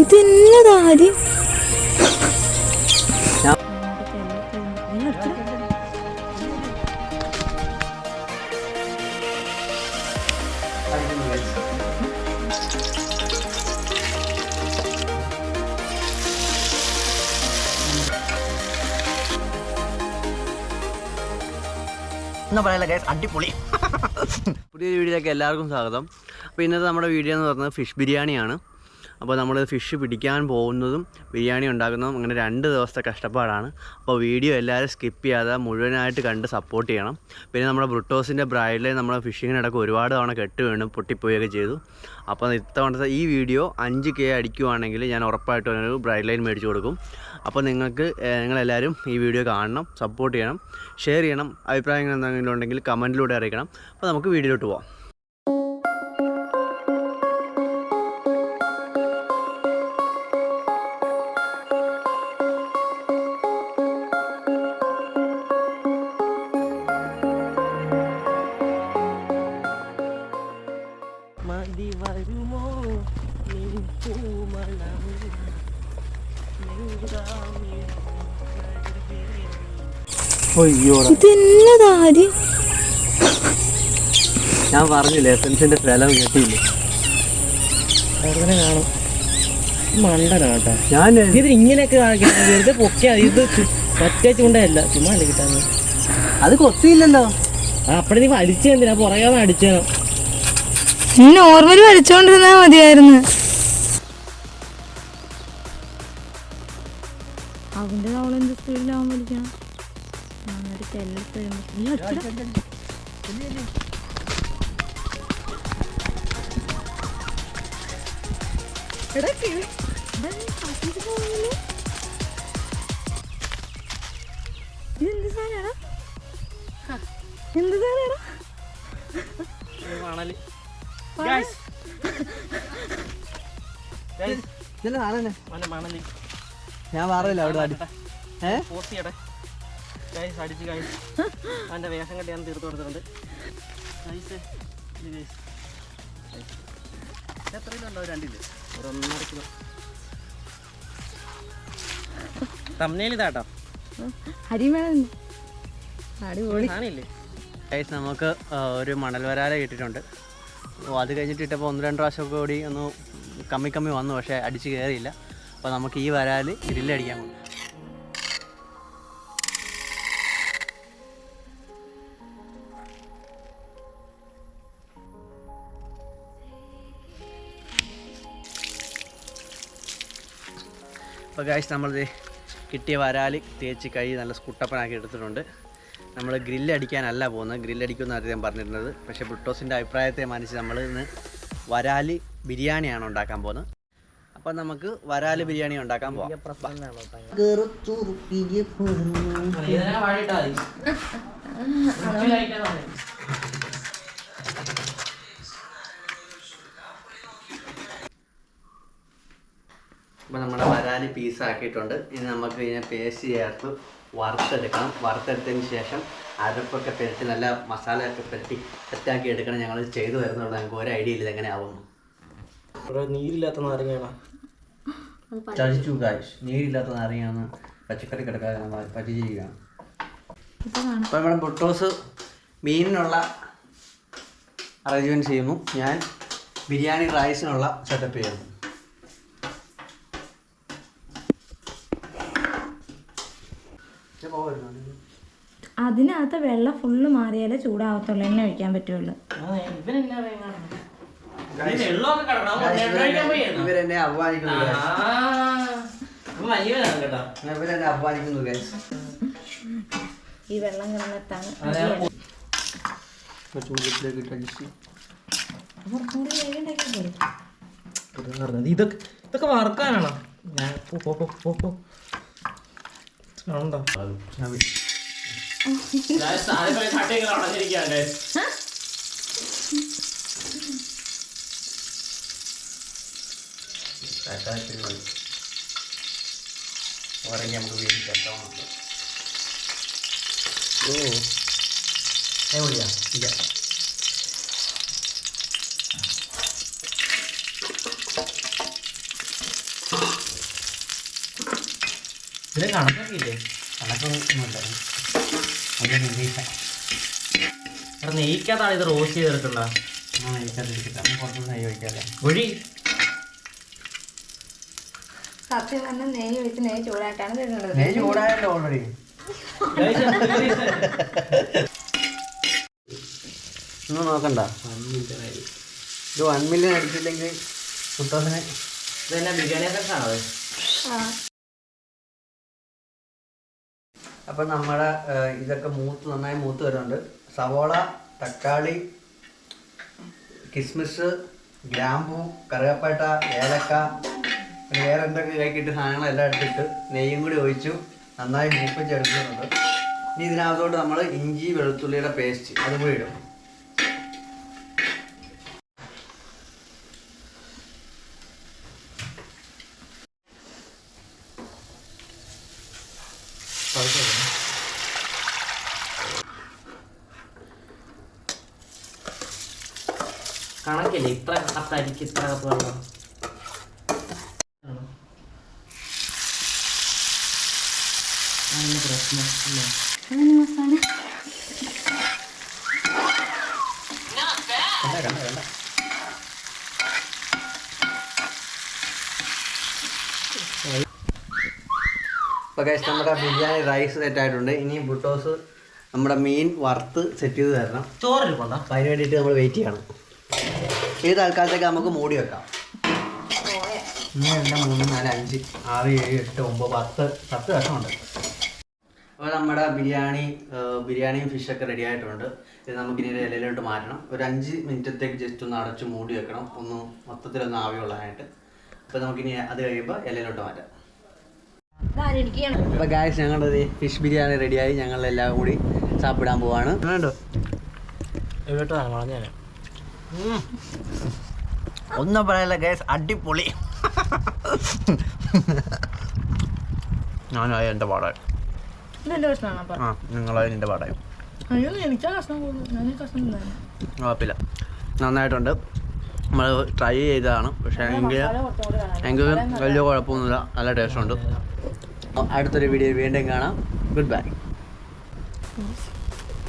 ഇതെന്നതാരി എന്നാ പറയല്ല ഗൈസ്, അടിപൊളി. പുതിയൊരു വീഡിയോയിലേക്ക് എല്ലാവർക്കും സ്വാഗതം. അപ്പോൾ ഇന്നത്തെ നമ്മുടെ വീഡിയോ എന്ന് പറയുന്നത് ഫിഷ് ബിരിയാണിയാണ്. അപ്പോൾ നമ്മൾ ഫിഷ് പിടിക്കാൻ പോകുന്നതും ബിരിയാണി ഉണ്ടാക്കുന്നതും അങ്ങനെ 2 ദിവസത്തെ കഷ്ടപ്പാടാണ്. അപ്പോൾ വീഡിയോ എല്ലാവരും സ്കിപ്പ് ചെയ്യാതെ മുഴുവനായിട്ട് കണ്ട് സപ്പോർട്ട് ചെയ്യണം. പിന്നെ നമ്മുടെ ബ്രുട്ടോസിൻ്റെ ബ്രൈഡിൽ നമ്മൾ ഫിഷിങ്ങിനിടയ്ക്ക് ഒരുപാട് തവണ കെട്ട് വീണു പൊട്ടിപ്പോയൊക്കെ ചെയ്തു. അപ്പോൾ ഇത്തവണത്തെ ഈ വീഡിയോ 5K അടിക്കുവാണെങ്കിൽ ഞാൻ ഉറപ്പായിട്ടും ഒരു ബ്രൈഡ് ലൈൻ മേടിച്ച് കൊടുക്കും. അപ്പോൾ നിങ്ങളെല്ലാവരും ഈ വീഡിയോ കാണണം, സപ്പോർട്ട് ചെയ്യണം, ഷെയർ ചെയ്യണം. അഭിപ്രായങ്ങൾ എന്തെങ്കിലും ഉണ്ടെങ്കിൽ കമൻറ്റിലൂടെ അറിയിക്കണം. അപ്പോൾ നമുക്ക് വീഡിയോയിലോട്ട് പോകാം. ഇതെന്നതാരി ഞാൻ പറഞ്ഞില്ലേ, എസൻസിന്റെ സ്ഥലം കിട്ടിയില്ല. കാണും മണ്ടനാട്ടാ. ഞാൻ ഇത് ഇങ്ങനെയൊക്കെ വെറുതെ പൊക്കിയാ ഇത് മറ്റേ ചൂണ്ടയല്ല, ചുമ്മാ അല്ലേ കിട്ടാൻ. അത് കൊത്തിയില്ലല്ലോ. അപ്പഴേ നീ വലിച്ചെന്തിനാ പുറകെ അടിച്ചോ? നോർമലി വലിച്ചോണ്ടിരുന്നാ മതിയായിരുന്നു. അവന്റെ അവളെന്ത് സ്പീഡിലാവാൻ വലിക്കണം. ഇതെന്ത് സാധനടാ? എന്ത് സാധനടാ? മണല്. മണല് ഞാൻ പറഞ്ഞില്ല അവിടെ അടിച്ച് അവൻ്റെ വേഷം കെട്ടി ഞാൻ തീർത്ത് കൊടുത്തിട്ടുണ്ട്. എത്ര കിലോ ഉണ്ടാവും? 2 കിലോ, ഒരു 1.5 കിലോ. തമ്മിൽ ഇതാട്ടോ അടിപൊളി. നമുക്ക് ഒരു മണൽ വരാല കിട്ടിയിട്ടുണ്ട്. അപ്പോൾ അത് കഴിഞ്ഞിട്ട് ഇട്ടപ്പോൾ 1-2 പ്രാവശ്യമൊക്കെ കൂടി ഒന്ന് കമ്മി വന്നു, പക്ഷേ അടിച്ച് കയറിയില്ല. അപ്പോൾ നമുക്ക് ഈ വരാൽ ഗ്രില്ലടിക്കാൻ പോകും. അപ്പോൾ ഗൈസ്, നമ്മളിത് കിട്ടിയ വരാൽ തേച്ച് കഴുകി നല്ല സ്കുട്ടപ്പനാക്കി എടുത്തിട്ടുണ്ട്. നമ്മൾ ഗ്രില്ലടിക്കാനല്ല പോകുന്നത്, ഗ്രില്ലടിക്കുമെന്ന് ആദ്യം പറഞ്ഞിരുന്നത്. പക്ഷേ ബ്രിട്ടോസിൻ്റെ അഭിപ്രായത്തെ മാനിച്ച് നമ്മൾ ഇന്ന് വരാൽ ബിരിയാണിയാണ് ഉണ്ടാക്കാൻ പോകുന്നത്. അപ്പം നമുക്ക് വരാൽ ബിരിയാണി ഉണ്ടാക്കാൻ പോകാം. അപ്പോൾ നമ്മുടെ വരാൽ പീസാക്കിയിട്ടുണ്ട്. ഇനി നമുക്ക് ഇതിനെ പേസ്റ്റ് ചേർത്ത് വറുത്തെടുക്കണം. വറുത്തെടുത്തതിന് ശേഷം അരപ്പൊക്കെ പെരട്ടി നല്ല മസാലയൊക്കെ പെരട്ടി സെറ്റാക്കി എടുക്കണം. ഞങ്ങൾ ചെയ്തു വരുന്നുള്ളൂ, ഞങ്ങൾക്ക് ഒരു ഐഡിയ ഇല്ല ഇതെങ്ങനെ ആവുന്നു. നീരില്ലാത്ത നാരങ്ങയാണ് ചതിച്ചു ഗായ്സ്, നീരില്ലാത്ത നാരങ്ങയാണ് പച്ചക്കറി കിടക്കാൻ പറ്റിച്ചിരിക്കുകയാണ്. അപ്പോൾ നമ്മുടെ ബ്രിട്ടോസ് മീനിനുള്ള അറേഞ്ച്മെൻറ്റ് ചെയ്യുന്നു, ഞാൻ ബിരിയാണി റൈസിനുള്ള സെറ്റപ്പ് ചെയ്യുന്നു. അതിനകത്ത് വെള്ളം ഫുള്ള് മാറിയാലേ ചൂടാവത്തുള്ളൂ, എണ്ണ ഒഴിക്കാൻ പറ്റുള്ളൂ. ഇവരെന്നെ അപമാനിക്കുന്നു. ഈ വെള്ളം കിടന്നെത്താണ് ഇതൊക്കെ വറുക്കാനാണോ? ഞാൻ ഉറങ്ങി നമുക്ക് വീട്ടിൽ ചേർക്കാം. ഓ എവിടെയാ? ഇല്ല, ഇതിന് കണക്കൊക്കെ ഇല്ലേ? കണക്കൊന്നുമില്ല. അതൊന്നും ഇംഗ്ലീഷാണ്. അവിടെ നെയ്ക്കാത്താണ് ഇത് റോസ്റ്റ് ചെയ്തെടുക്കണ്ട. നെയ്ക്കകത്തിരിക്കട്ടെ, കുറച്ചുകൂടി നെയ്യ് ഒഴിക്കാല്ലേ. ഒഴി. സത്യം പറഞ്ഞാൽ നെയ്യ് ഒഴിച്ച് നെയ്യ് ചൂടായിട്ടാണ് തരുന്നത്. നെയ്യ് ചൂടായല്ലോ ഓൾറെഡി. ഒന്നും നോക്കണ്ട. ഇത് 1 മില്യൺ അടിച്ചില്ലെങ്കിൽ കുട്ടോസിന് ഇതെന്നാ ബിരിയാണി ആണോ? അപ്പം നമ്മുടെ ഇതൊക്കെ നന്നായി മൂത്ത് വരുന്നുണ്ട്. സവോള, തക്കാളി, കിസ്മിസ്, ഗ്രാമ്പൂ, കറുകപ്പട്ട, ഏലക്ക, പിന്നെ വേറെ എന്തൊക്കെ കൈക്കിട്ട് സാധനങ്ങളെല്ലാം എടുത്തിട്ട് നെയ്യും കൂടി ഒഴിച്ചു നന്നായി മൂപ്പിച്ചെടുക്കുന്നുണ്ട്. ഇനി ഇതിനകത്തോട്ട് നമ്മൾ ഇഞ്ചി വെളുത്തുള്ളിയുടെ പേസ്റ്റ് അതും കൂടി ഇടും. കണക്കില്ലേ ഇത്ര കപ്പരിക്ക് ഇത്ര കപ്പ് വെള്ളം? പ്രശ്നം അല്ലേ? കണ്ട അപ്പോൾ ഗൈസ് നമ്മുടെ ബിരിയാണി റൈസ് സെറ്റ് ആയിട്ടുണ്ട്. ഇനി ബുട്ടോസ് നമ്മുടെ മീൻ വറുത്ത് സെറ്റ് ചെയ്ത് തരണം. ചോറിരിപ്പുണ്ടോ? അപ്പം അതിന് വേണ്ടിയിട്ട് നമ്മൾ വെയിറ്റ് ചെയ്യണം. ഈ തൽക്കാലത്തേക്ക് നമുക്ക് മൂടി വെക്കാം. 1 2 3 4 5 6 7 8 9 10 കഷ്ണമുണ്ട്. അപ്പോൾ നമ്മുടെ ബിരിയാണിയും ഫിഷൊക്കെ റെഡി ആയിട്ടുണ്ട്. ഇത് നമുക്കിനി ഒരു ഇലയിലോട്ട് മാറ്റണം. ഒരു 5 മിനിറ്റത്തേക്ക് ജസ്റ്റ് ഒന്ന് അടച്ച് മൂടി വെക്കണം, ഒന്ന് മൊത്തത്തിലൊന്ന് ആവിയുള്ളതായിട്ട്. അപ്പോൾ നമുക്കിനി അത് കഴിയുമ്പോൾ ഇലയിലോട്ട് മാറ്റാം. അപ്പോൾ ഗായ്സ് ഞങ്ങളുടെ ഫിഷ് ബിരിയാണി റെഡിയായി. ഞങ്ങളെല്ലാം കൂടി സാപ്പിടാൻ പോവാണ്. വേണ്ടോ ഒന്നും പറയല്ല ഗായ്സ്, അടിപൊളി. ഞാനായി എൻ്റെ പാടായി. നിങ്ങളായി എൻ്റെ പാടായി. കുഴപ്പമില്ല, നന്നായിട്ടുണ്ട്. നമ്മൾ ട്രൈ ചെയ്തതാണ്. പക്ഷേ എങ്കിലും വലിയ കുഴപ്പമൊന്നുമില്ല, നല്ല ടേസ്റ്റുണ്ട്. അടുത്തൊരു വീഡിയോ വീണ്ടും കാണാം. Good bye.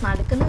മടുക്കുന്ന